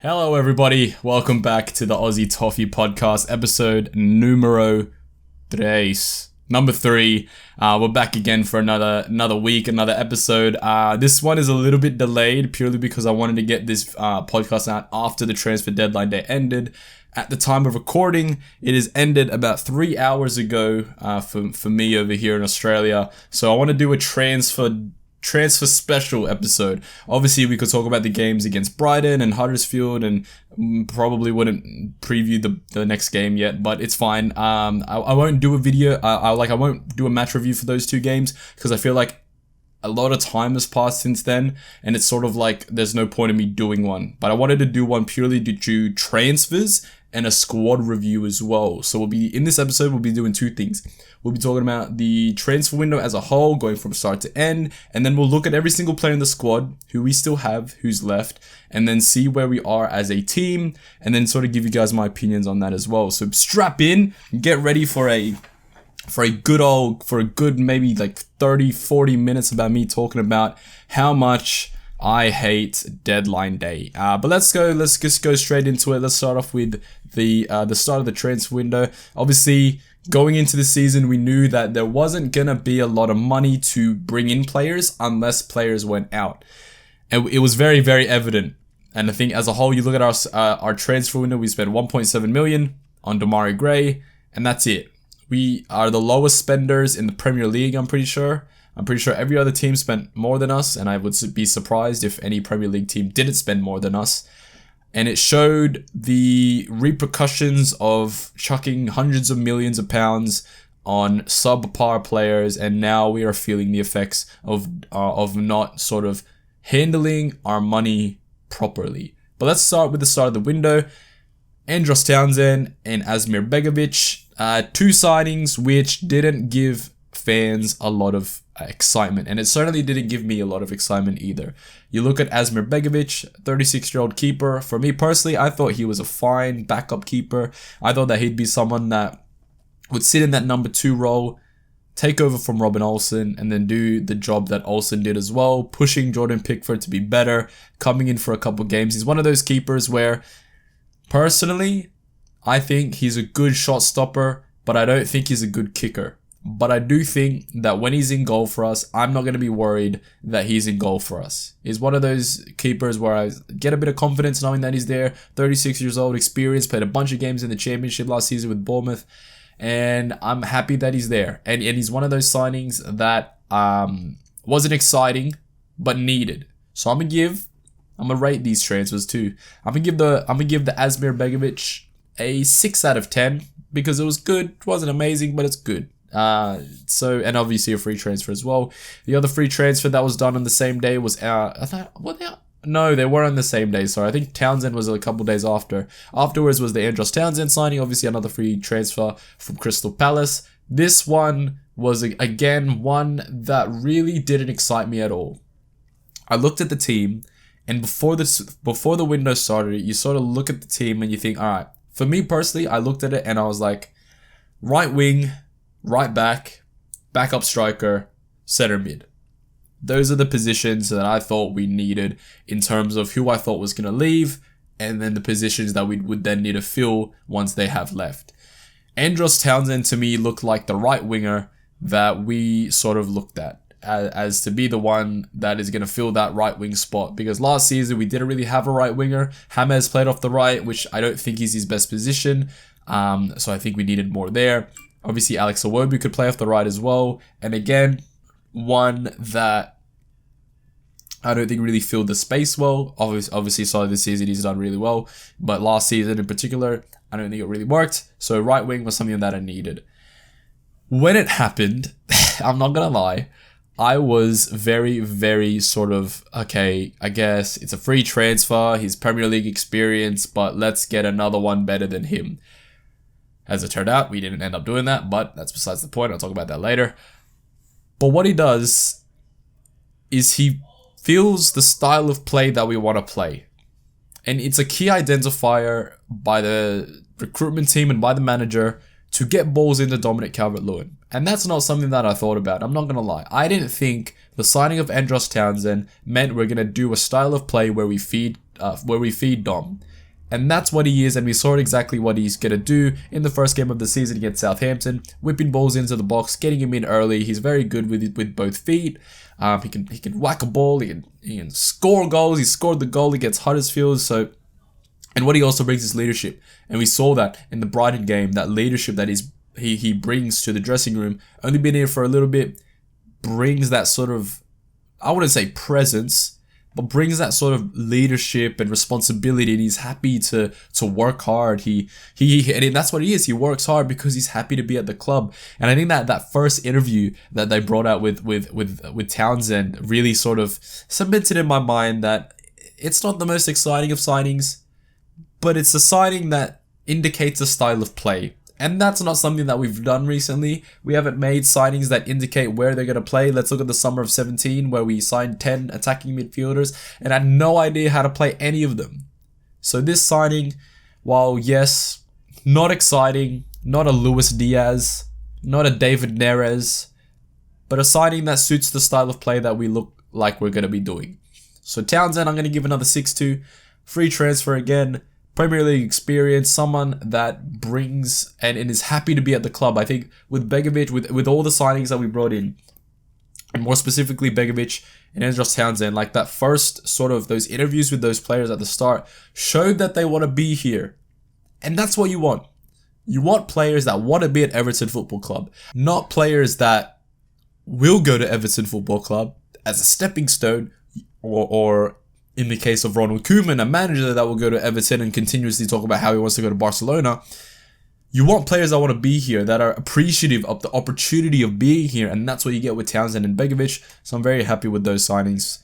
Hello everybody, welcome back to the Aussie Toffee podcast, episode numero tres. Number 3. We're back again for another week, another episode. This one is a little bit delayed purely because I wanted to get this podcast out after the transfer deadline day ended. At the time of recording, it has ended about 3 hours ago for me over here in Australia. So I want to do a transfer special episode. Obviously, we could talk about the games against Brighton and Huddersfield, and probably wouldn't preview the next game yet, but it's fine. I won't do a video. I won't do a match review for those two games because I feel like a lot of time has passed since then, and it's sort of like there's no point in me doing one. But I wanted to do one purely to do transfers and a squad review as well. So in this episode, we'll be doing two things. We'll be talking about the transfer window as a whole, going from start to end, and then we'll look at every single player in the squad, who we still have, who's left, and then see where we are as a team, and then sort of give you guys my opinions on that as well. So strap in, get ready for a good maybe like 30-40 minutes about me talking about how much I hate deadline day. But let's just go straight into it. Let's start off with the start of the transfer window. Obviously, going into the season, we knew that there wasn't gonna be a lot of money to bring in players unless players went out, and it was very, very evident. And I think as a whole, you look at our transfer window, we spent 1.7 million on Damari Gray, and that's it. We are the lowest spenders in the Premier League, I'm pretty sure. I'm pretty sure every other team spent more than us, and I would be surprised if any Premier League team didn't spend more than us. And it showed the repercussions of chucking hundreds of millions of pounds on subpar players, and now we are feeling the effects of not sort of handling our money properly. But let's start with the start of the window. Andros Townsend and Asmir Begovic, two signings which didn't give fans a lot of excitement, and it certainly didn't give me a lot of excitement either. You look at Asmir Begovic, 36-year-old keeper. For me personally, I thought he was a fine backup keeper. I thought that he'd be someone that would sit in that number 2 role, take over from Robin Olsen, and then do the job that Olsen did as well, pushing Jordan Pickford to be better, coming in for a couple games. He's one of those keepers where, personally, I think he's a good shot stopper, but I don't think he's a good kicker. But I do think that when he's in goal for us, I'm not going to be worried that he's in goal for us. He's one of those keepers where I get a bit of confidence knowing that he's there. 36 years old, experience, played a bunch of games in the Championship last season with Bournemouth, and I'm happy that he's there. And he's one of those signings that wasn't exciting, but needed. So I'm gonna rate these transfers too. I'm gonna give the Asmir Begovic a 6 out of 10 because it was good. It wasn't amazing, but it's good. And obviously a free transfer as well. The other free transfer that was done on the same day was no, they were on the same day. Sorry, I think Townsend was a couple days after. Afterwards was the Andros Townsend signing, obviously another free transfer from Crystal Palace. This one was again one that really didn't excite me at all. I looked at the team, and before the window started, you sort of look at the team and you think, all right. For me personally, I looked at it and I was like, right wing, right back, backup striker, center mid. Those are the positions that I thought we needed in terms of who I thought was going to leave, and then the positions that we would then need to fill once they have left. Andros Townsend to me looked like the right winger that we sort of looked at as to be the one that is going to fill that right wing spot, because last season we didn't really have a right winger. James played off the right, which I don't think is his best position, so I think we needed more there. Obviously, Alex Iwobi could play off the right as well. And again, one that I don't think really filled the space well. Obviously, started this season, he's done really well. But last season in particular, I don't think it really worked. So right wing was something that I needed. When it happened, I'm not going to lie, I was very, very sort of, okay, I guess it's a free transfer. He's Premier League experience, but let's get another one better than him. As it turned out, we didn't end up doing that, but that's besides the point. I'll talk about that later. But what he does is he feels the style of play that we want to play. And it's a key identifier by the recruitment team and by the manager to get balls into Dominic Calvert-Lewin. And that's not something that I thought about. I'm not going to lie. I didn't think the signing of Andros Townsend meant we're going to do a style of play where we feed Dom. And that's what he is, and we saw exactly what he's going to do in the first game of the season against Southampton, whipping balls into the box, getting him in early. He's very good with both feet. He can whack a ball, he can score goals. He scored the goal against Huddersfield. And what he also brings is leadership. And we saw that in the Brighton game, that leadership that he brings to the dressing room. Only been here for a little bit, brings that sort of, I wouldn't say presence, but brings that sort of leadership and responsibility, and he's happy to work hard. And that's what he is. He works hard because he's happy to be at the club. And I think that first interview that they brought out with Townsend really sort of cemented in my mind that it's not the most exciting of signings, but it's a signing that indicates a style of play. And that's not something that we've done recently. We haven't made signings that indicate where they're going to play. Let's look at the summer of 17, where we signed 10 attacking midfielders and had no idea how to play any of them. So this signing, while yes, not exciting, not a Luis Diaz, not a David Neres, but a signing that suits the style of play that we look like we're going to be doing. So Townsend, I'm going to give another 6-2. Free transfer again. Premier League experience, someone that brings and is happy to be at the club. I think with Begovic, with all the signings that we brought in, and more specifically Begovic and Andros Townsend, like that first sort of those interviews with those players at the start showed that they want to be here. And that's what you want. You want players that want to be at Everton Football Club, not players that will go to Everton Football Club as a stepping stone or in the case of Ronald Koeman, a manager that will go to Everton and continuously talk about how he wants to go to Barcelona. You want players that want to be here, that are appreciative of the opportunity of being here, and that's what you get with Townsend and Begovic. So I'm very happy with those signings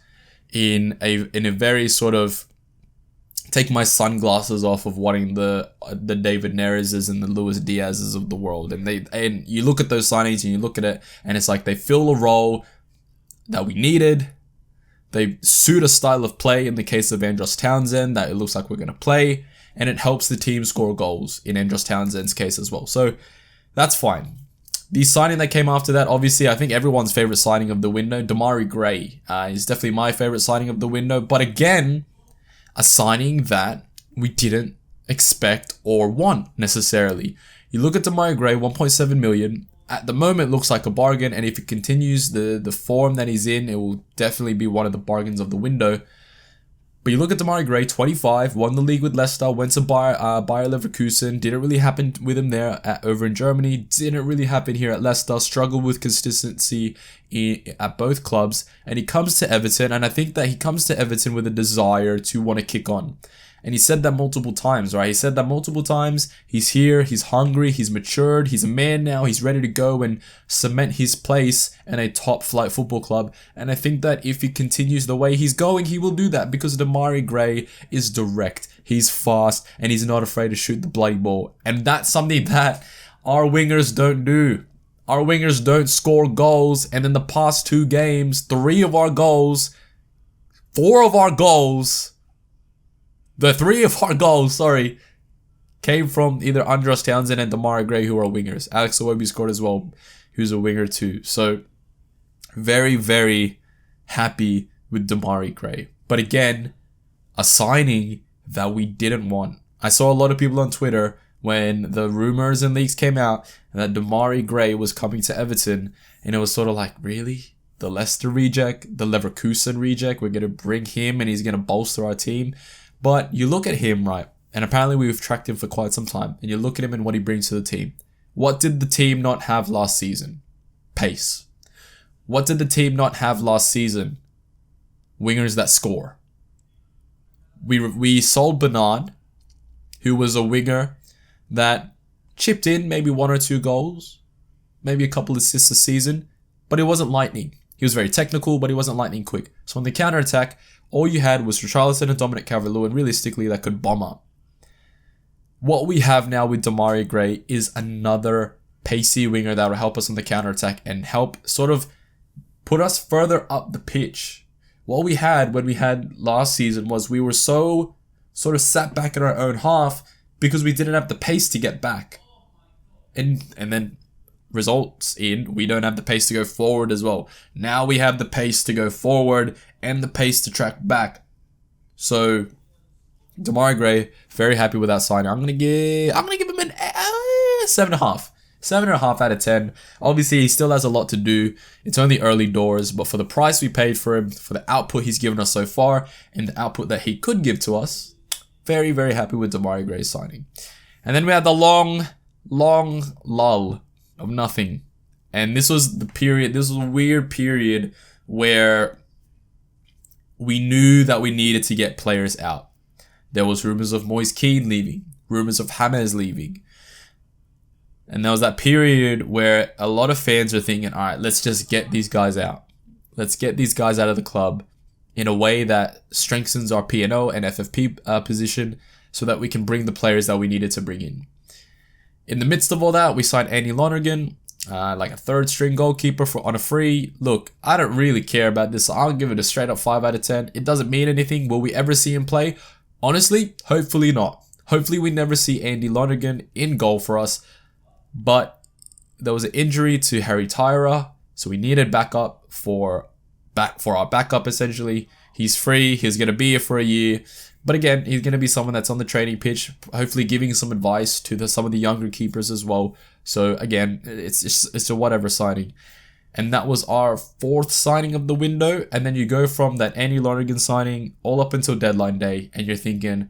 in a very sort of take my sunglasses off of wanting the David Nereses and the Luis Diazes of the world. And you look at those signings and you look at it, and it's like they fill a role that we needed. They suit a style of play in the case of Andros Townsend that it looks like we're going to play. And it helps the team score goals in Andros Townsend's case as well. So that's fine. The signing that came after that, obviously, I think everyone's favorite signing of the window, Demarai Gray, is definitely my favorite signing of the window. But again, a signing that we didn't expect or want necessarily. You look at Demarai Gray, 1.7 million. At the moment, looks like a bargain, and if it continues the form that he's in, it will definitely be one of the bargains of the window. But you look at Demarai Gray, 25, won the league with Leicester, went to Bayer Leverkusen, didn't really happen with him there over in Germany, didn't really happen here at Leicester, struggled with consistency at both clubs, and he comes to Everton, and I think that he comes to Everton with a desire to want to kick on. And he said that multiple times, right? He said that multiple times. He's here, he's hungry, he's matured, he's a man now, he's ready to go and cement his place in a top flight football club. And I think that if he continues the way he's going, he will do that because Demarai Gray is direct, he's fast, and he's not afraid to shoot the bloody ball. And that's something that our wingers don't do. Our wingers don't score goals, and in the past 2 games, 4 of our goals, came from either Andros Townsend and Demarai Gray, who are wingers. Alex Iwobi scored as well, who's a winger too. So, very, very happy with Demarai Gray. But again, a signing that we didn't want. I saw a lot of people on Twitter when the rumors and leaks came out that Demarai Gray was coming to Everton, and it was sort of like, really? The Leicester reject, the Leverkusen reject, we're going to bring him and he's going to bolster our team. But you look at him, right, and apparently we've tracked him for quite some time, and you look at him and what he brings to the team. What did the team not have last season? Pace. What did the team not have last season? Wingers that score. We sold Bernard, who was a winger that chipped in maybe 1 or 2 goals, maybe a couple assists a season, but it wasn't lightning. He was very technical, but he wasn't lightning quick. So on the counter-attack, all you had was Richarlison and Dominic Calvert-Lewin, realistically, that could bomb up. What we have now with Demarai Gray is another pacey winger that will help us on the counter-attack and help sort of put us further up the pitch. What we had when we had last season was we were so sort of sat back in our own half because we didn't have the pace to get back. And then results in we don't have the pace to go forward as well. Now we have the pace to go forward and the pace to track back. So Demarai Gray, very happy with that signing. I'm gonna give him an 7.5. 7.5 out of 10. Obviously, he still has a lot to do. It's only early doors, but for the price we paid for him, for the output he's given us so far, and the output that he could give to us, very, very happy with Demarai Gray's signing. And then we had the long lull of nothing. And this was a weird period where we knew that we needed to get players out. There was rumors of Moise Kean leaving, rumors of James leaving. And there was that period where a lot of fans are thinking, all right, let's just get these guys out. Let's get these guys out of the club in a way that strengthens our P&O and FFP position so that we can bring the players that we needed to bring in. In the midst of all that, we signed Andy Lonergan, like a third string goalkeeper on a free. Look, I don't really care about this. I'll give it a straight up 5 out of 10. It doesn't mean anything. Will we ever see him play? Honestly, hopefully not. Hopefully we never see Andy Lonergan in goal for us. But there was an injury to Harry Tyra, so we needed backup for our backup essentially. He's free, he's going to be here for a year. But again, he's going to be someone that's on the training pitch, hopefully giving some advice to some of the younger keepers as well. So again, it's a whatever signing. And that was our 4th signing of the window. And then you go from that Andy Lonergan signing all up until deadline day, and you're thinking,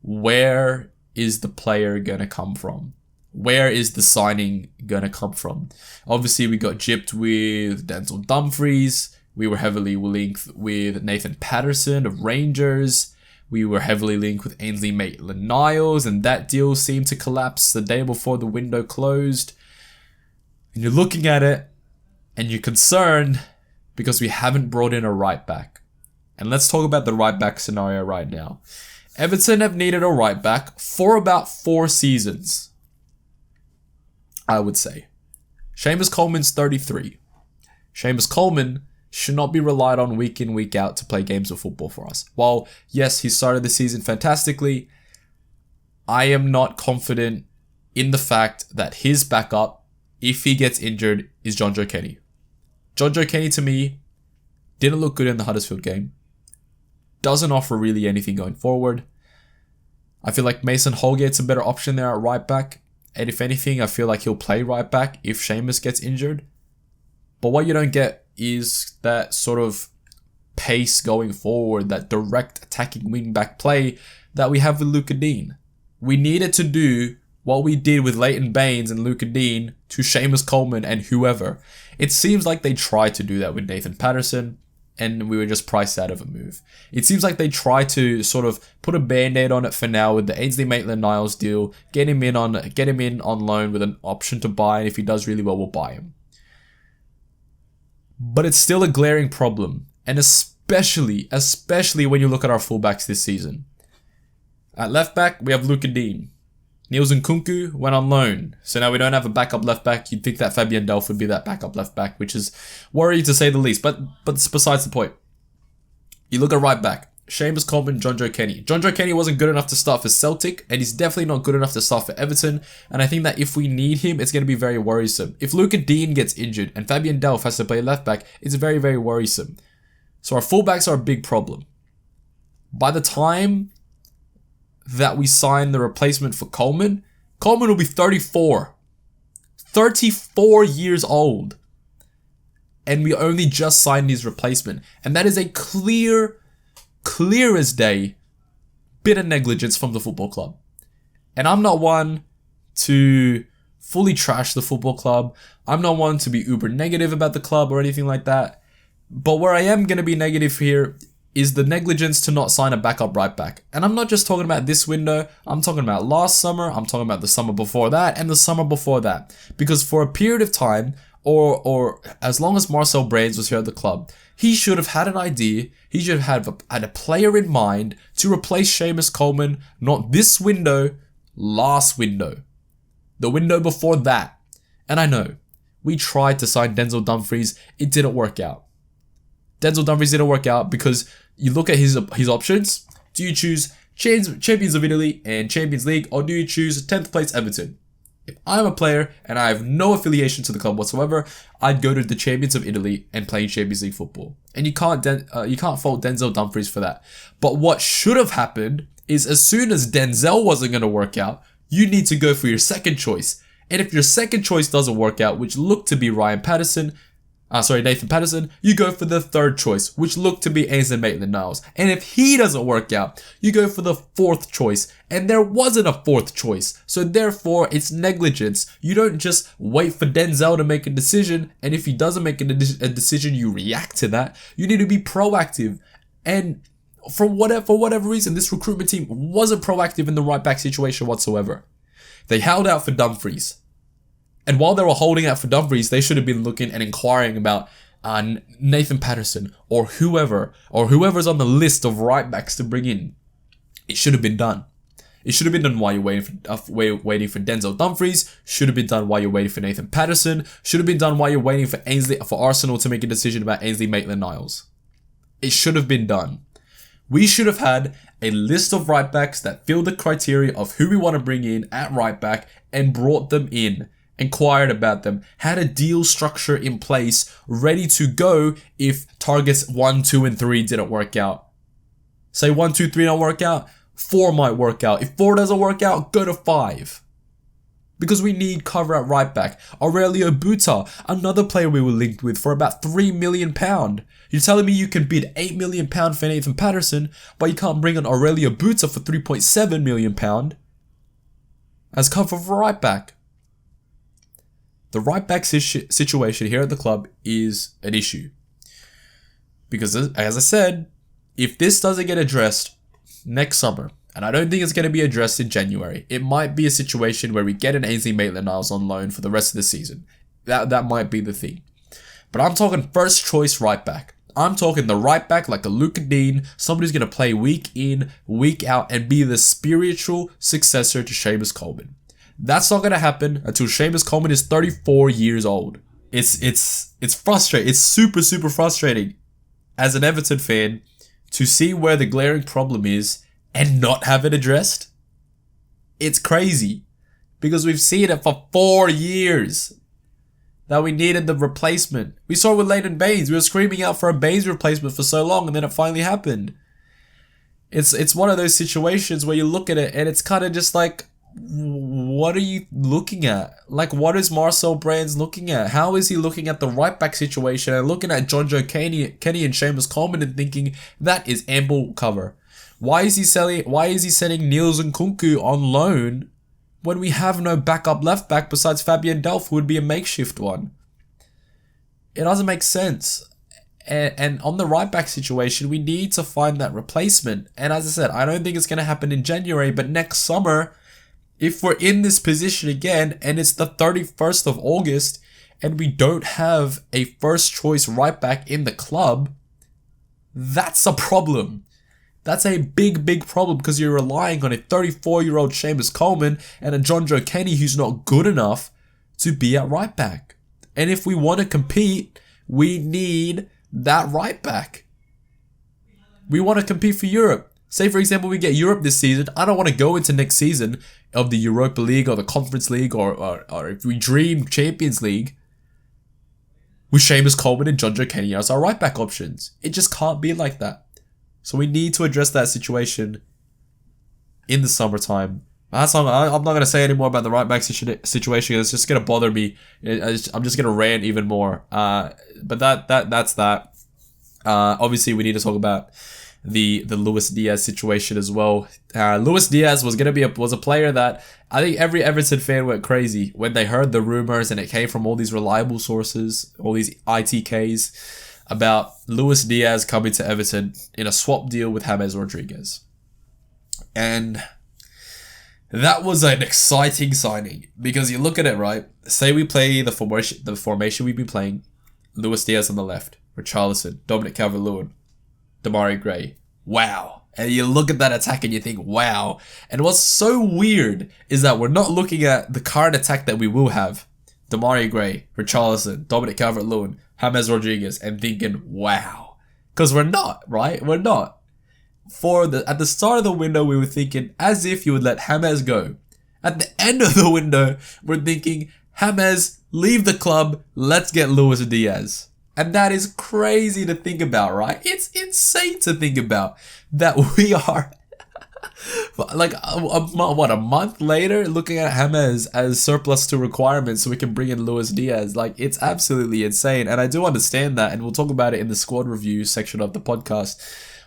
where is the player going to come from? Where is the signing going to come from? Obviously, we got gypped with Denzel Dumfries. We were heavily linked with Nathan Patterson of Rangers. We were heavily linked with Ainsley Maitland-Niles, and that deal seemed to collapse the day before the window closed. And you're looking at it, and you're concerned because we haven't brought in a right back. And let's talk about the right back scenario right now. Everton have needed a right back for about 4 seasons, I would say. Seamus Coleman's 33. Seamus Coleman should not be relied on week in, week out to play games of football for us. While, yes, he started the season fantastically, I am not confident in the fact that his backup, if he gets injured, is John Joe Kenny. John Joe Kenny, to me, didn't look good in the Huddersfield game. Doesn't offer really anything going forward. I feel like Mason Holgate's a better option there at right back. And if anything, I feel like he'll play right back if Seamus gets injured. But what you don't get is that sort of pace going forward, that direct attacking wing-back play that we have with Luca Dean. We needed to do what we did with Leighton Baines and Luca Dean to Seamus Coleman and whoever. It seems like they tried to do that with Nathan Patterson, and we were just priced out of a move. It seems like they tried to sort of put a band-aid on it for now with the Ainsley Maitland-Niles deal, get him in on loan with an option to buy, and if he does really well, we'll buy him. But it's still a glaring problem, and especially when you look at our fullbacks this season. At left back, we have Luca Dean. Niels Nkunku went on loan, so now we don't have a backup left back. You'd think that Fabian Delph would be that backup left back, which is worrying to say the least, but it's besides the point. You look at right back, Seamus Coleman, John Joe Kenny. John Joe Kenny wasn't good enough to start for Celtic, and he's definitely not good enough to start for Everton, and I think that if we need him, it's going to be very worrisome. If Luca Dean gets injured and Fabian Delph has to play left back, it's very, very worrisome. So our fullbacks are a big problem. By the time that we sign the replacement for Coleman will be 34. 34 years old. And we only just signed his replacement. And that is a clear as day bit of negligence from the football club. And I'm not one to fully trash the football club. I'm not one to be uber negative about the club or anything like that. But where I am going to be negative here is the negligence to not sign a backup right back. And I'm not just talking about this window, I'm talking about last summer, I'm talking about the summer before that, and the summer before that. Because for a period of time, or as long as Marcel Brands was here at the club, he should have had an idea, he should have had a player in mind to replace Seamus Coleman, not this window, last window. The window before that. And I know, we tried to sign Denzel Dumfries, it didn't work out. Denzel Dumfries didn't work out because you look at his options. Do you choose Champions of Italy and Champions League, or do you choose 10th place Everton? If I'm a player and I have no affiliation to the club whatsoever, I'd go to the Champions of Italy and play Champions League football. And you can't fault Denzel Dumfries for that. But what should have happened is as soon as Denzel wasn't going to work out, you need to go for your second choice. And if your second choice doesn't work out, which looked to be Nathan Patterson, you go for the third choice, which looked to be Ainsley Maitland-Niles. And if he doesn't work out, you go for the fourth choice. And there wasn't a fourth choice. So therefore, it's negligence. You don't just wait for Denzel to make a decision. And if he doesn't make a decision, you react to that. You need to be proactive. And for whatever reason, this recruitment team wasn't proactive in the right back situation whatsoever. They held out for Dumfries. And while they were holding out for Dumfries, they should have been looking and inquiring about Nathan Patterson or whoever's on the list of right backs to bring in. It should have been done. It should have been done while you're waiting for Denzel Dumfries. Should have been done while you're waiting for Nathan Patterson. Should have been done while you're waiting for Arsenal to make a decision about Ainsley Maitland-Niles. It should have been done. We should have had a list of right backs that fill the criteria of who we want to bring in at right back and brought them in, inquired about them, had a deal structure in place, ready to go if targets 1, 2, and 3 didn't work out. Say 1, 2, 3 don't work out, 4 might work out. If 4 doesn't work out, go to 5. Because we need cover at right back. Aurelio Buta, another player we were linked with for about £3 million. You're telling me you can bid £8 million for Nathan Patterson, but you can't bring on Aurelio Buta for £3.7 million as cover for right back. The right back situation here at the club is an issue. Because as I said, if this doesn't get addressed next summer, and I don't think it's going to be addressed in January, it might be a situation where we get an Ainsley Maitland-Niles on loan for the rest of the season. That might be the thing. But I'm talking first choice right back. I'm talking the right back like a Luca Dean, somebody who's going to play week in, week out, and be the spiritual successor to Seamus Coleman. That's not going to happen until Seamus Coleman is 34 years old. It's frustrating. It's super, super frustrating as an Everton fan to see where the glaring problem is and not have it addressed. It's crazy because we've seen it for 4 years that we needed the replacement. We saw it with Leighton Baines. We were screaming out for a Baines replacement for so long, and then it finally happened. It's one of those situations where you look at it and it's kind of just like, what are you looking at? Like, what is Marcel Brands looking at? How is he looking at the right back situation and looking at Jonjo Kenny and Seamus Coleman and thinking that is ample cover? Why is he sending Niels Nkunku on loan when we have no backup left back besides Fabian Delph, who would be a makeshift one? It doesn't make sense. And on the right back situation, we need to find that replacement. And as I said, I don't think it's going to happen in January, but next summer, if we're in this position again and it's the 31st of August and we don't have a first choice right back in the club, that's a problem. That's a big, big problem because you're relying on a 34-year-old Seamus Coleman and a Jonjo Kenny who's not good enough to be at right back. And if we want to compete, we need that right back. We want to compete for Europe. Say, for example, we get Europe this season. I don't want to go into next season of the Europa League or the Conference League or if we dream Champions League with Seamus Coleman and Jonjo Kenny as our right back options. It just can't be like that. So we need to address that situation in the summertime. I'm not going to say any more about the right back situation. It's just going to bother me. I'm just going to rant even more. But that's that. Obviously, we need to talk about the Luis Diaz situation as well. Luis Diaz was a player that I think every Everton fan went crazy when they heard the rumors and it came from all these reliable sources, all these ITKs, about Luis Diaz coming to Everton in a swap deal with James Rodriguez. And that was an exciting signing because you look at it, right? Say we play the formation we've been playing, Luis Diaz on the left, Richarlison, Dominic Calvert-Lewin, Demarai Gray. Wow. And you look at that attack and you think, wow. And what's so weird is that we're not looking at the current attack that we will have. Demarai Gray, Richarlison, Dominic Calvert-Lewin, James Rodriguez, and thinking, wow. Because we're not, right? We're not. At the start of the window, we were thinking as if you would let James go. At the end of the window, we're thinking, James, leave the club, let's get Luis Diaz. And that is crazy to think about, right? It's insane to think about that we are Like a month later, looking at James as surplus to requirements so we can bring in Luis Diaz. Like, it's absolutely insane. And I do understand that, and we'll talk about it in the squad review section of the podcast.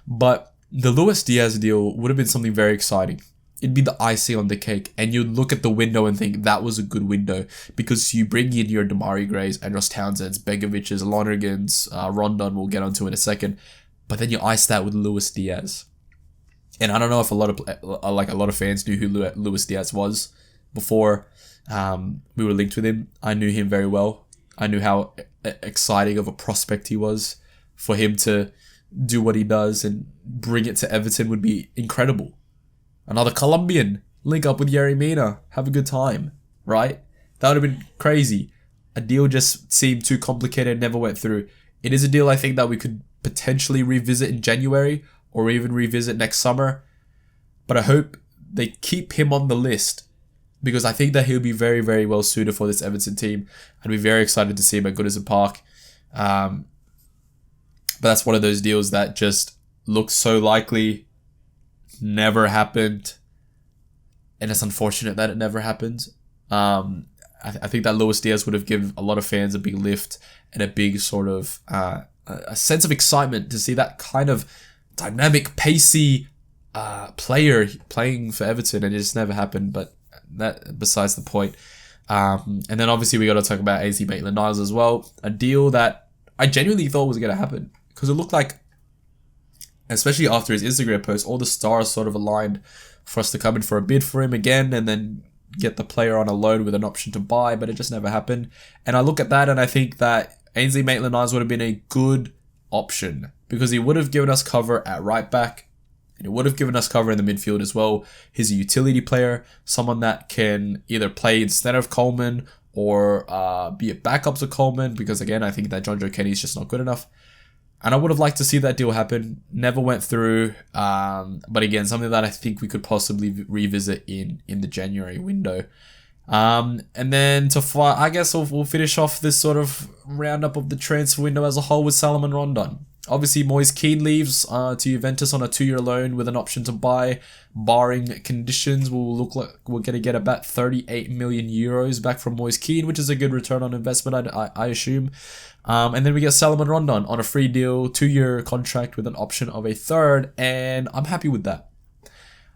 But the Luis Diaz deal would have been something very exciting. It'd be the icing on the cake, and you'd look at the window and think that was a good window because you bring in your Demarai Grays, Andros Townsends, Begovic's, Lonergan's, Rondon we'll get onto in a second, but then you ice that with Luis Diaz. And I don't know if a lot of fans knew who Luis Diaz was before we were linked with him. I knew him very well. I knew how exciting of a prospect he was. For him to do what he does and bring it to Everton would be incredible. Another Colombian, link up with Yerry Mina, have a good time, right? That would have been crazy. A deal just seemed too complicated, never went through. It is a deal I think that we could potentially revisit in January or even revisit next summer. But I hope they keep him on the list because I think that he'll be very, very well suited for this Everton team. I'd be very excited to see him at Goodison Park. But that's one of those deals that just looks so likely, never happened, and it's unfortunate that it never happened. I think that Luis Diaz would have given a lot of fans a big lift and a big sort of a sense of excitement to see that kind of dynamic, pacey player playing for Everton, and it just never happened. But that besides the point. And then obviously we got to talk about Ainsley Maitland-Niles as well, a deal that I genuinely thought was going to happen because it looked like, especially after his Instagram post, all the stars sort of aligned for us to come in for a bid for him again and then get the player on a loan with an option to buy, but it just never happened. And I look at that and I think that Ainsley Maitland-Niles would have been a good option because he would have given us cover at right back and he would have given us cover in the midfield as well. He's a utility player, someone that can either play instead of Coleman or be a backup to Coleman because, again, I think that John Joe Kenny is just not good enough. And I would have liked to see that deal happen. Never went through. But again, something that I think we could possibly revisit in the January window. And then I guess we'll finish off this sort of roundup of the transfer window as a whole with Salomon Rondon. Obviously, Moise Kean leaves to Juventus on a 2-year loan with an option to buy. Barring conditions, will look like we're going to get about 38 million euros back from Moise Kean, which is a good return on investment, I assume. And then we get Salomon Rondon on a free deal, 2-year contract with an option of a third, and I'm happy with that.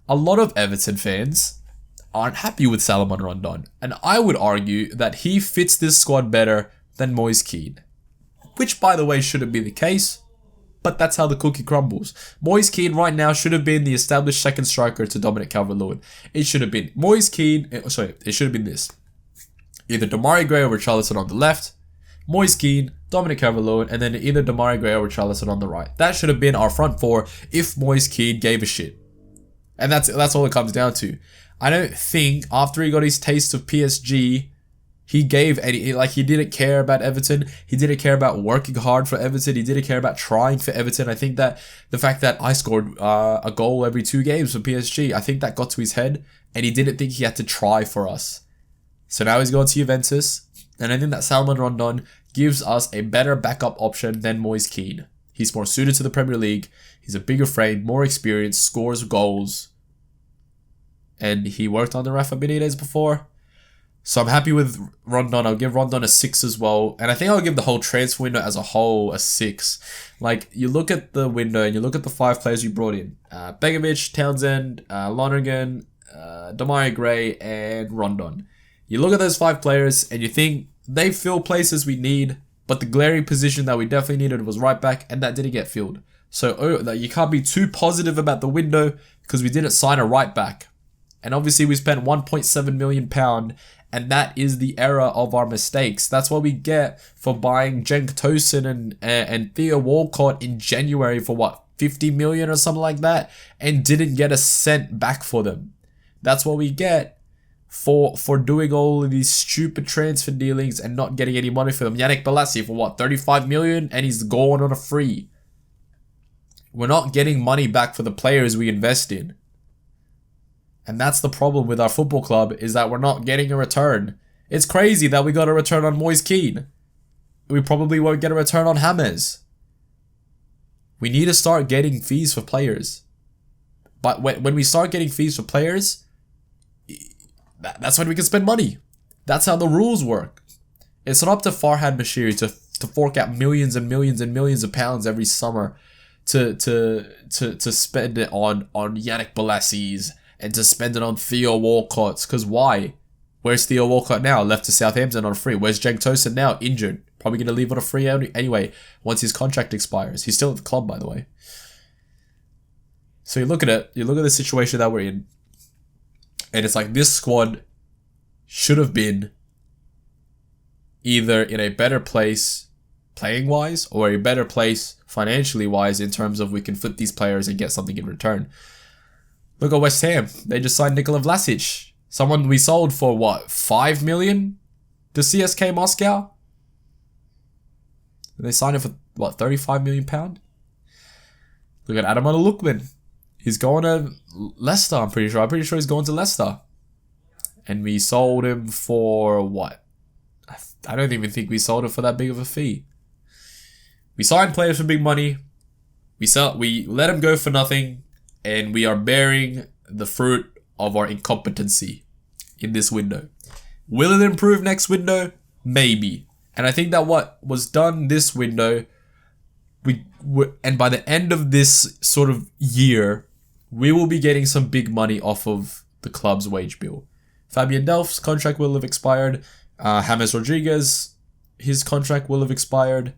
A lot of Everton fans aren't happy with Salomon Rondon, and I would argue that he fits this squad better than Moise Kean, which, by the way, shouldn't be the case, but that's how the cookie crumbles. Moise Kean right now should have been the established second striker to Dominic Calvert-Lewin. It should have been it should have been this. Either Demarai Gray or Richarlison on the left, Moise Kean, Dominic Calvert-Lewin, and then either Demarai Gray or Richarlison on the right. That should have been our front four if Moise Kean gave a shit. And that's all it comes down to. I don't think after he got his taste of PSG, he gave he didn't care about Everton. He didn't care about working hard for Everton. He didn't care about trying for Everton. I think that the fact that I scored a goal every 2 games for PSG, I think that got to his head, and he didn't think he had to try for us. So now he's going to Juventus, and I think that Salomon Rondon gives us a better backup option than Moise Kean. He's more suited to the Premier League. He's a bigger frame, more experienced, scores goals, and he worked under Rafa Benitez before. So I'm happy with Rondon. I'll give Rondon a 6 as well. And I think I'll give the whole transfer window as a whole a 6. Like, you look at the window and you look at the 5 players you brought in. Begovic, Townsend, Lonergan, Demarai Gray, and Rondon. You look at those 5 players and you think they fill places we need, but the glaring position that we definitely needed was right back, and that didn't get filled. So you can't be too positive about the window because we didn't sign a right back. And obviously we spent £1.7 million, and that is the error of our mistakes. That's what we get for buying Cenk Tosun and Theo Walcott in January for 50 million or something like that, and didn't get a cent back for them. That's what we get for doing all of these stupid transfer dealings and not getting any money for them. Yannick Bolasie for 35 million, and he's gone on a free. We're not getting money back for the players we invest in. And that's the problem with our football club, is that we're not getting a return. It's crazy that we got a return on Moise Kean. We probably won't get a return on James. We need to start getting fees for players. But when we start getting fees for players, that's when we can spend money. That's how the rules work. It's not up to Farhad Bashiri to fork out millions and millions and millions of pounds every summer to spend it on Yannick Bolassis and to spend it on Theo Walcott's. Because why? Where's Theo Walcott now? Left to Southampton on a free. Where's Cenk Tosun now? Injured. Probably going to leave on a free anyway once his contract expires. He's still at the club, by the way. So you look at it. You look at the situation that we're in. And it's like this squad should have been either in a better place playing-wise or a better place financially-wise in terms of we can flip these players and get something in return. Look at West Ham. They just signed Nikola Vlasic. Someone we sold for, what, 5 million to CSK Moscow? And they signed it for, what, 35 million pound? Look at Adam Lukman. He's going to Leicester, I'm pretty sure. I'm pretty sure he's going to Leicester. And we sold him for, what? I don't even think we sold him for that big of a fee. We signed players for big money. We let him go for nothing. And we are bearing the fruit of our incompetency in this window. Will it improve next window? Maybe. And I think that what was done this window, and by the end of this sort of year, we will be getting some big money off of the club's wage bill. Fabian Delph's contract will have expired. James Rodriguez, his contract will have expired.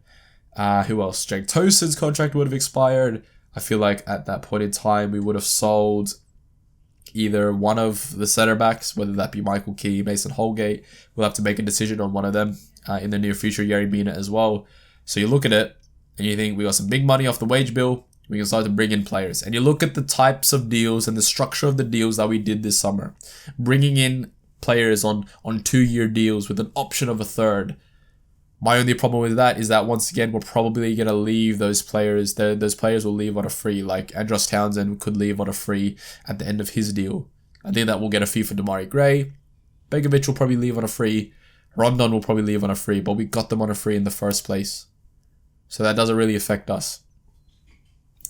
Who else? Cenk Tosun's contract would have expired. I feel like at that point in time, we would have sold either one of the centre backs, whether that be Michael Keane, Mason Holgate. We'll have to make a decision on one of them in the near future, Yerry Mina as well. So you look at it and you think we got some big money off the wage bill. We can start to bring in players. And you look at the types of deals and the structure of the deals that we did this summer. Bringing in players on 2-year deals with an option of a third. My only problem with that is that once again, we're probably going to leave those players. Those players will leave on a free. Like Andros Townsend could leave on a free at the end of his deal. I think that we'll get a fee for Damari Gray. Begovic will probably leave on a free. Rondon will probably leave on a free. But we got them on a free in the first place. So that doesn't really affect us.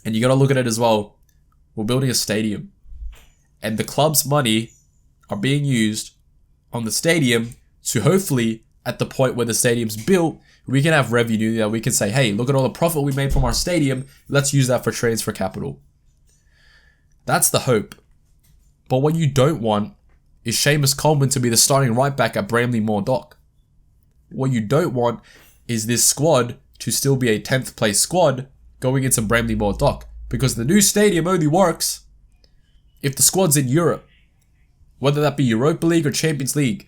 And you got to look at it as well. We're building a stadium. And the club's money are being used on the stadium to hopefully, at the point where the stadium's built, we can have revenue that we can say, hey, look at all the profit we made from our stadium. Let's use that for transfer capital. That's the hope. But what you don't want is Seamus Coleman to be the starting right back at Bramley Moore Dock. What you don't want is this squad to still be a 10th place squad going into Bramley Moore Dock. Because the new stadium only works if the squad's in Europe. Whether that be Europa League or Champions League.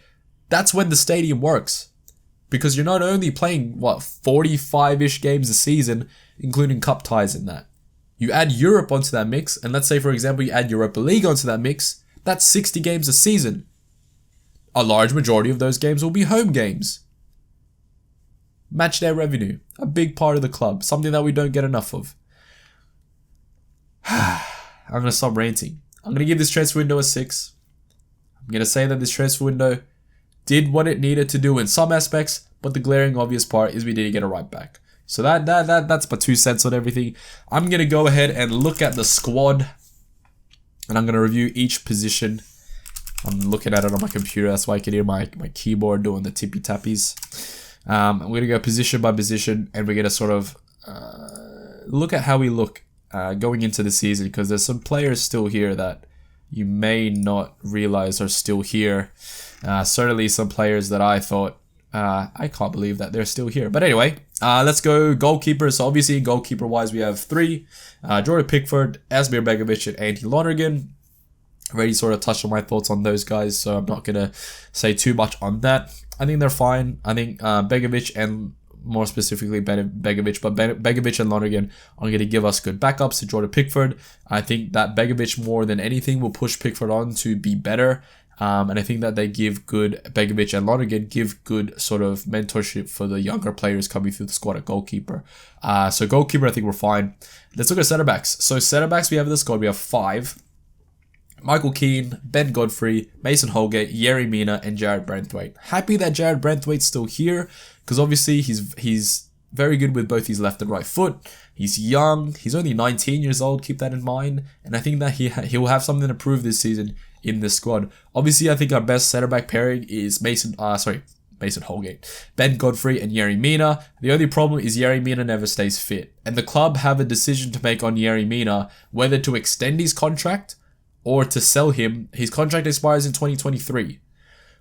That's when the stadium works. Because you're not only playing, 45-ish games a season, including cup ties in that. You add Europe onto that mix, and let's say, for example, you add Europa League onto that mix, that's 60 games a season. A large majority of those games will be home games. Match day revenue. A big part of the club. Something that we don't get enough of. I'm going to stop ranting. I'm going to give this transfer window a 6. I'm going to say that this transfer window did what it needed to do in some aspects, but the glaring obvious part is we didn't get a right back. So that's my 2 cents on everything. I'm going to go ahead and look at the squad, and I'm going to review each position. I'm looking at it on my computer, that's why I can hear my keyboard doing the tippy tappies. I'm going to go position by position, and we're going to sort of look at how we look going into the season, because there's some players still here that you may not realize are still here. Certainly some players that I thought, I can't believe that they're still here. But anyway, let's go goalkeeper. So obviously goalkeeper-wise, we have 3. Jordan Pickford, Asmir Begovic, and Andy Lonergan. Already sort of touched on my thoughts on those guys, so I'm not going to say too much on that. I think they're fine. I think Begovic and more specifically Begovic, but Begovic and Lonergan are going to give us good backups to Jordan Pickford. I think that Begovic more than anything will push Pickford on to be better. And I think that they give good, Begovic and Lonergan give good sort of mentorship for the younger players coming through the squad at goalkeeper. So goalkeeper, I think we're fine. Let's look at centre backs. So centre backs we have in the squad, we have 5. Michael Keane, Ben Godfrey, Mason Holgate, Yerry Mina, and Jared Branthwaite. Happy that Jared Branthwaite's still here, because obviously he's very good with both his left and right foot. He's young. He's only 19 years old. Keep that in mind. And I think that he will have something to prove this season in this squad. Obviously, I think our best centre-back pairing is Mason Holgate, Ben Godfrey, and Yerry Mina. The only problem is Yerry Mina never stays fit. And the club have a decision to make on Yerry Mina, whether to extend his contract or to sell him. His contract expires in 2023.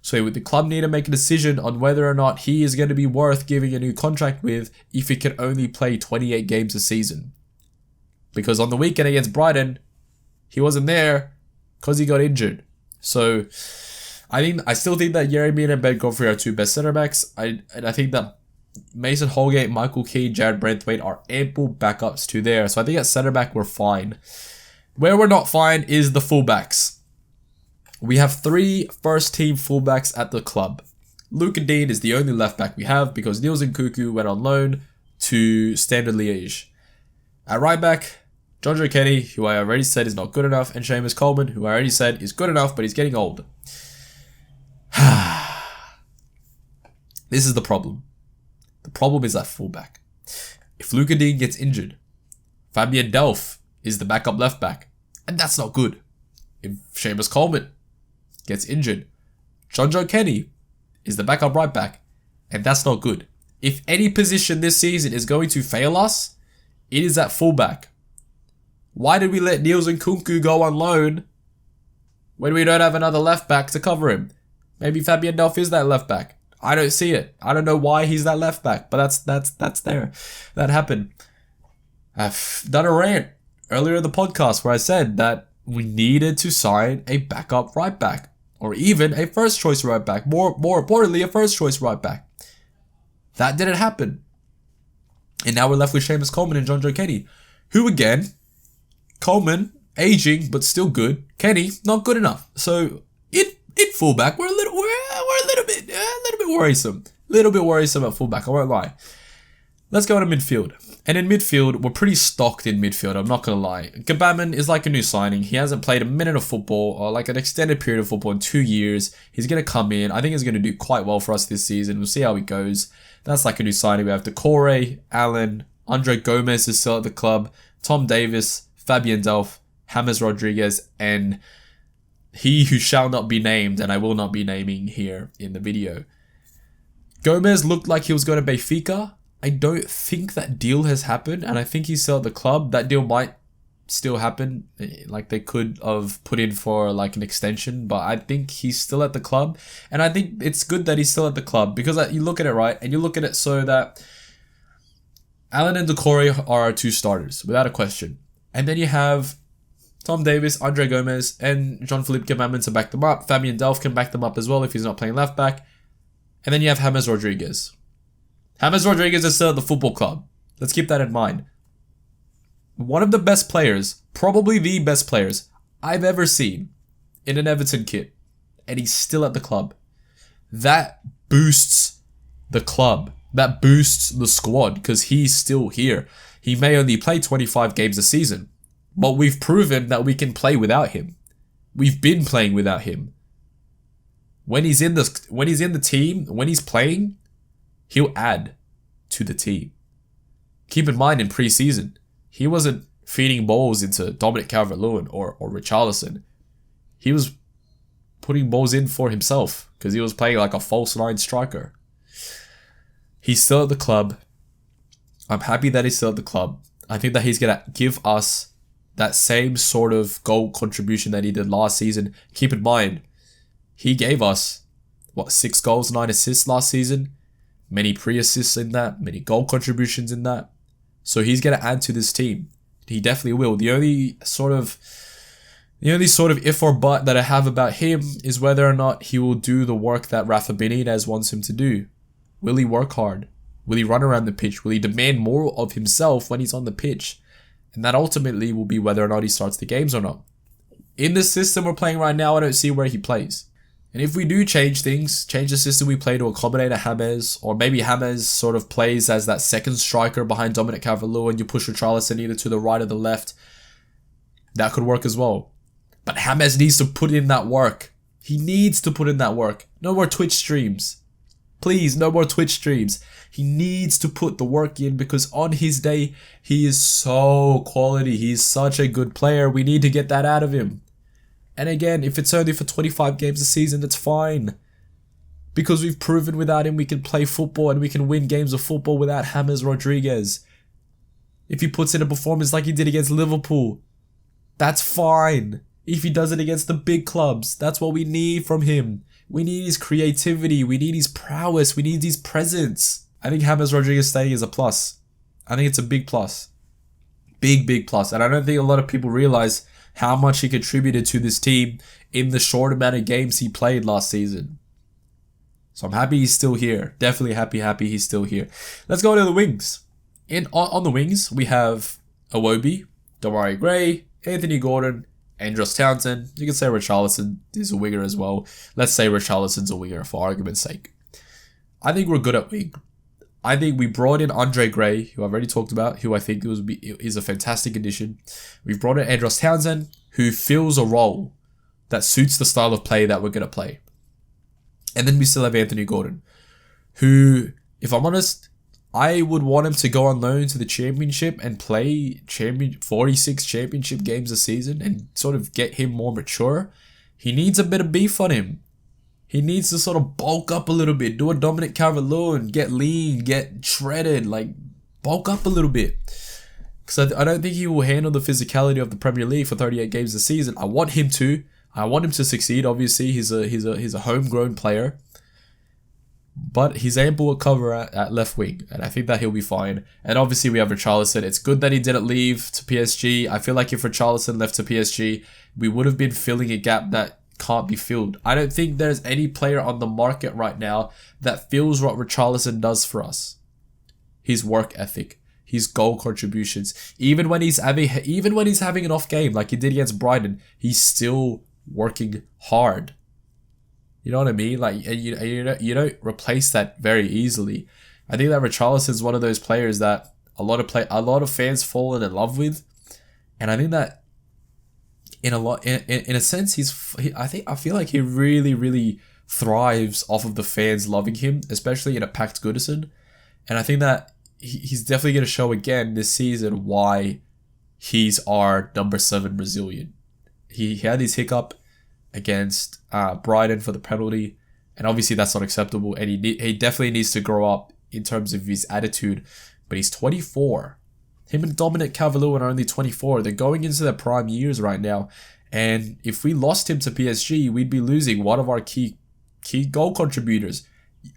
So the club need to make a decision on whether or not he is going to be worth giving a new contract with if he can only play 28 games a season. Because on the weekend against Brighton, he wasn't there because he got injured. So I still think that Yerry Mina and Ben Godfrey are two best centre backs. And I think that Mason Holgate, Michael Keane, Jared Branthwaite are ample backups to there. So I think at centre back we're fine. Where we're not fine is the fullbacks. We have 3 first-team fullbacks at the club. Luca Dean is the only left-back we have because Niels Nkunku went on loan to Standard Liège. At right-back, John Joe Kenny, who I already said is not good enough, and Seamus Coleman, who I already said is good enough, but he's getting old. This is the problem. The problem is at fullback. If Luca Dean gets injured, Fabian Delph is the backup left-back, and that's not good. If Seamus Coleman gets injured, John Joe Kenny is the backup right back, and that's not good. If any position this season is going to fail us, it is at fullback. Why did we let Niels Nkunku go on loan when we don't have another left back to cover him? Maybe Fabian Delph is that left back. I don't see it. I don't know why he's that left back, but that's there. That happened. I've done a rant earlier in the podcast where I said that we needed to sign a backup right back. Or even a first choice right back. More importantly, a first choice right back. That didn't happen. And now we're left with Seamus Coleman and John Joe Kenny. Who again, Coleman, aging but still good. Kenny, not good enough. So in fullback, we're a little bit worrisome. A little bit worrisome at fullback, I won't lie. Let's go to midfield. And in midfield, we're pretty stocked in midfield, I'm not going to lie. Gabaman is like a new signing. He hasn't played a minute of football or like an extended period of football in 2 years. He's going to come in. I think he's going to do quite well for us this season. We'll see how he goes. That's like a new signing. We have Decore, Allen, Andre Gomez is still at the club, Tom Davis, Fabian Delph, James Rodriguez, and he who shall not be named, and I will not be naming here in the video. Gomez looked like he was going to Benfica. I don't think that deal has happened, and I think he's still at the club. That deal might still happen, like they could have put in for like an extension, but I think he's still at the club, and I think it's good that he's still at the club because you look at it right, and you look at it so that Allen and Decore are our 2 starters, without a question, and then you have Tom Davis, Andre Gomez, and Jean-Philippe Gabaman to back them up. Fabian Delph can back them up as well if he's not playing left back, and then you have James Rodriguez. James Rodriguez is still at the football club. Let's keep that in mind. One of the best players, probably the best players I've ever seen in an Everton kit. And he's still at the club. That boosts the club. That boosts the squad because he's still here. He may only play 25 games a season, but we've proven that we can play without him. We've been playing without him. When he's in the team, when he's playing, he'll add to the team. Keep in mind in pre-season, he wasn't feeding balls into Dominic Calvert-Lewin or Richarlison. He was putting balls in for himself because he was playing like a false 9 striker. He's still at the club. I'm happy that he's still at the club. I think that he's going to give us that same sort of goal contribution that he did last season. Keep in mind, he gave us, 6 goals, 9 assists last season? Many pre-assists in that, many goal contributions in that. So he's going to add to this team. He definitely will. The only sort of if or but that I have about him is whether or not he will do the work that Rafa Benitez wants him to do. Will he work hard? Will he run around the pitch? Will he demand more of himself when he's on the pitch? And that ultimately will be whether or not he starts the games or not. In the system we're playing right now, I don't see where he plays. And if we do change things, change the system we play to accommodate a James, or maybe James sort of plays as that second striker behind Dominic Calvert-Lewin, you push Richarlison either to the right or the left, that could work as well. But James needs to put in that work. He needs to put in that work. No more Twitch streams. Please, no more Twitch streams. He needs to put the work in because on his day, he is so quality. He's such a good player. We need to get that out of him. And again, if it's only for 25 games a season, that's fine. Because we've proven without him we can play football and we can win games of football without James Rodriguez. If he puts in a performance like he did against Liverpool, that's fine. If he does it against the big clubs, that's what we need from him. We need his creativity, we need his prowess, we need his presence. I think James Rodriguez staying is a plus. I think it's a big plus. Big plus. And I don't think a lot of people realize how much he contributed to this team in the short amount of games he played last season. So I'm happy he's still here. Definitely happy he's still here. Let's go to the wings. On the wings, we have Iwobi, Demarai Gray, Anthony Gordon, Andros Townsend. You can say Richarlison is a winger as well. Let's say Richarlison's a winger for argument's sake. I think we're good at wing. I think we brought in Andre Gray, who I've already talked about, who I think is a fantastic addition. We've brought in Andros Townsend, who fills a role that suits the style of play that we're going to play. And then we still have Anthony Gordon, who, if I'm honest, I would want him to go on loan to the championship and play 46 championship games a season and sort of get him more mature. He needs a bit of beef on him. He needs to sort of bulk up a little bit, do a Dominic Calvert-Lewin, get lean, get shredded, like bulk up a little bit. Because I don't think he will handle the physicality of the Premier League for 38 games a season. I want him to. I want him to succeed. Obviously, he's a homegrown player, but he's able to cover at left wing, and I think that he'll be fine. And obviously, we have Richarlison. It's good that he didn't leave to PSG. I feel like if Richarlison left to PSG, we would have been filling a gap that can't be filled. I don't think there's any player on the market right now that fills what Richarlison does for us. His work ethic, his goal contributions. Even when he's having an off game, like he did against Brighton, he's still working hard. You know what I mean? Like, you don't replace that very easily. I think that Richarlison is one of those players that a lot of fans fallen in love with, and I think that in a sense I feel like he really thrives off of the fans loving him, especially in a packed Goodison. And I think that he's definitely going to show again this season why he's our number 7 Brazilian. He had his hiccup against Brighton for the penalty, and obviously that's not acceptable, and he definitely needs to grow up in terms of his attitude, but he's 24. Him and Dominic Calvert-Lewin are only 24. They're going into their prime years right now, and if we lost him to PSG, we'd be losing one of our key goal contributors.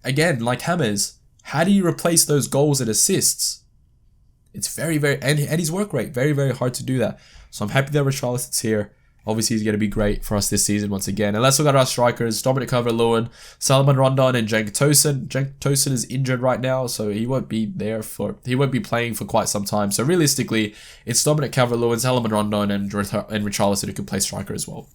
Again, like James, how do you replace those goals and assists? It's very and his work rate, very hard to do that. So I'm happy that Richarlison's here. Obviously, he's going to be great for us this season once again. And let's look at our strikers. Dominic Calvert-Lewin, Salomon Rondon, and Cenk Tosun. Cenk Tosun is injured right now, so he won't be playing for quite some time. So realistically, it's Dominic Calvert-Lewin, Salomon Rondon, and Richarlison who can play striker as well.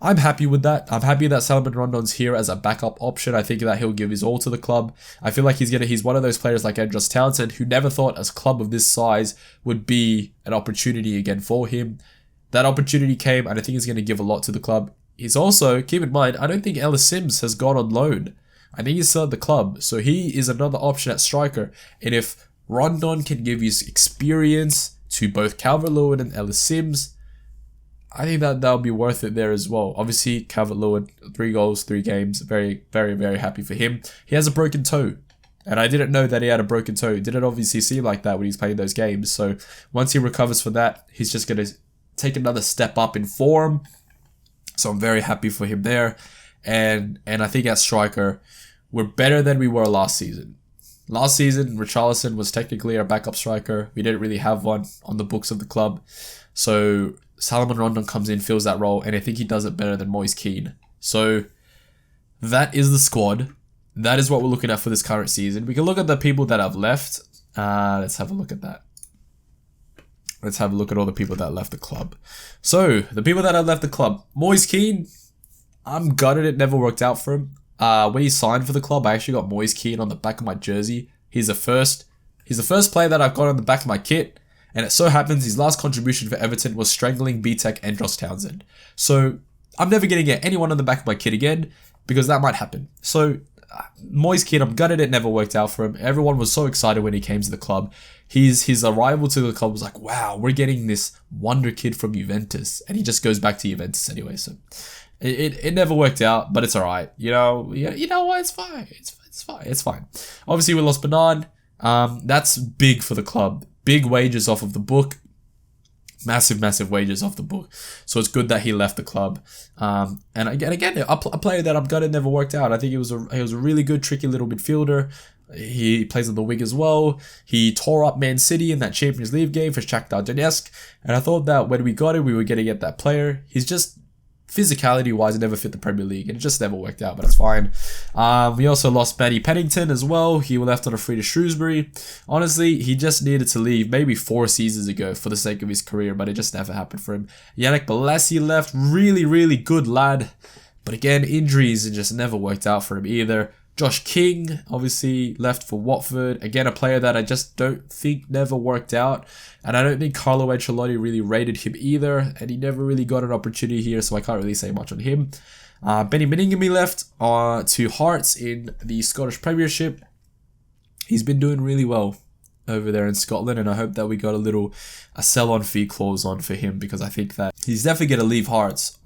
I'm happy with that. I'm happy that Salomon Rondon's here as a backup option. I think that he'll give his all to the club. I feel like he's one of those players like Andros Townsend who never thought a club of this size would be an opportunity again for him. That opportunity came, and I think he's going to give a lot to the club. He's also, keep in mind, I don't think Ellis Sims has gone on loan. I think he's still at the club, so he is another option at striker. And if Rondon can give his experience to both Calvert-Lewin and Ellis Sims, I think that that'll be worth it there as well. Obviously, Calvert-Lewin, 3 goals, 3 games. Very happy for him. He has a broken toe, and I didn't know that he had a broken toe. It didn't obviously seem like that when he's playing those games. So once he recovers from that, he's just going to take another step up in form. So I'm very happy for him there. And I think at striker, we're better than we were last season. Last season, Richarlison was technically our backup striker. We didn't really have one on the books of the club. So Salomon Rondon comes in, fills that role, and I think he does it better than Moise Kean. So that is the squad. That is what we're looking at for this current season. We can look at the people that have left. Let's have a look at that. Let's have a look at all the people that left the club. So, the people that have left the club. Moise Kean, I'm gutted it never worked out for him. When he signed for the club, I actually got Moise Kean on the back of my jersey. He's the first player that I've got on the back of my kit. And it so happens his last contribution for Everton was strangling B-Tech Andros Townsend. So, I'm never going to get anyone on the back of my kit again, because that might happen. So, Moyes kid, I'm gutted it never worked out for him. Everyone was so excited when he came to the club. His arrival to the club was like, wow, we're getting this wonder kid from Juventus, and he just goes back to Juventus anyway. So it never worked out, but it's all right. You know what? It's fine. It's fine. Obviously, we lost Bernard. That's big for the club. Big wages off of the book. Massive wages off the book. So it's good that he left the club. And again, a player that I'm gutted never worked out. I think he was a really good, tricky little midfielder. He plays on the wing as well. He tore up Man City in that Champions League game for Shakhtar Donetsk. And I thought that when we got him, we were going to get that player. He's just, physicality-wise, it never fit the Premier League. And it just never worked out, but it's fine. We also lost Matty Pennington as well. He left on a free to Shrewsbury. Honestly, he just needed to leave maybe 4 seasons ago for the sake of his career, but it just never happened for him. Yannick Bolasie left. Really good lad. But again, injuries, it just never worked out for him either. Josh King obviously left for Watford. Again, a player that I just don't think never worked out. And I don't think Carlo Ancelotti really rated him either. And he never really got an opportunity here, so I can't really say much on him. Benny Beningame left to Hearts in the Scottish Premiership. He's been doing really well over there in Scotland, and I hope that we got a sell-on fee clause on for him, because I think that he's definitely going to leave Hearts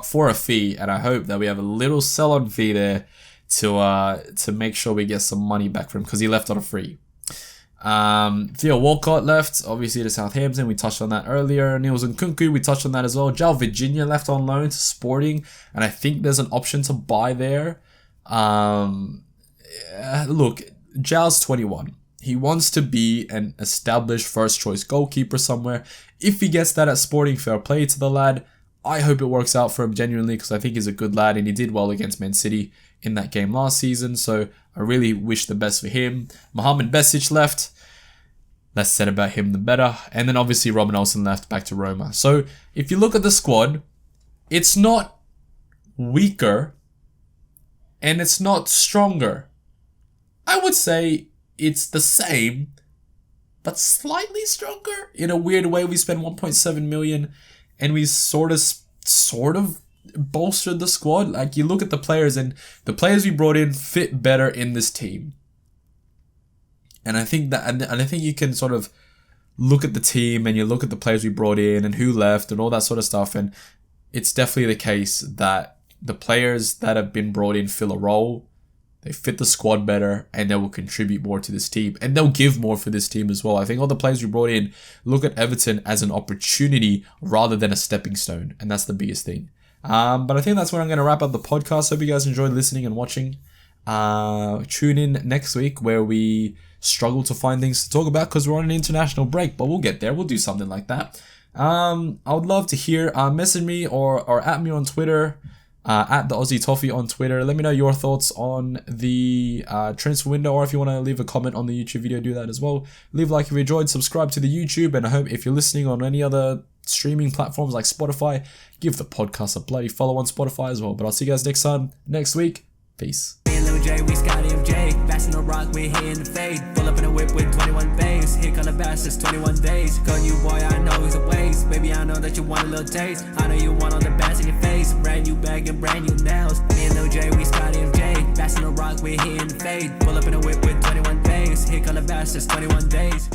for a fee, and I hope that we have a little sell-on fee there to make sure we get some money back from him, because he left on a free. Theo Walcott left, obviously, to Southampton. We touched on that earlier. Niels Nkunku, we touched on that as well. Jal Virginia left on loan to Sporting, and I think there's an option to buy there. Look, Jal's 21. He wants to be an established first-choice goalkeeper somewhere. If he gets that at Sporting, fair play to the lad. I hope it works out for him genuinely, because I think he's a good lad, and he did well against Man City in that game last season. So I really wish the best for him. Mohamed Besic left. Less said about him, the better. And then obviously Robin Olsen left back to Roma. So if you look at the squad, it's not weaker and it's not stronger. I would say it's the same, but slightly stronger. In a weird way, we spent 1.7 million and we sort of bolstered the squad. Like, you look at the players, and the players we brought in fit better in this team. And I think that, and I think you can sort of look at the team and you look at the players we brought in and who left and all that sort of stuff. And it's definitely the case that the players that have been brought in fill a role. They fit the squad better, and they will contribute more to this team. And they'll give more for this team as well. I think all the players we brought in look at Everton as an opportunity rather than a stepping stone. And that's the biggest thing. But I think that's where I'm going to wrap up the podcast. Hope you guys enjoyed listening and watching. Tune in next week where we struggle to find things to talk about because we're on an international break, but we'll get there. We'll do something like that. I would love to hear, message me or at me on Twitter, at the Aussie Toffee on Twitter. Let me know your thoughts on the transfer window, or if you want to leave a comment on the YouTube video, do that as well. Leave a like if you enjoyed, subscribe to the YouTube, and I hope if you're listening on any other streaming platforms like Spotify, give the podcast a bloody follow on Spotify as well. But I'll see you guys next week. Peace. We Scotty FJ, passing the rock, we're here in the fade. Pull up in a whip with 21 bays. Here come the bastards, 21 days. Got you, boy, I know he's a waste. Baby, I know that you want a little taste. I know you want all the bass in your face. Brand new bag and brand new nails. Me and Lil J, we Scotty FJ, passing the rock, we're here in the fade. Pull up in a whip with 21 bays. Here come the bastards, 21 days.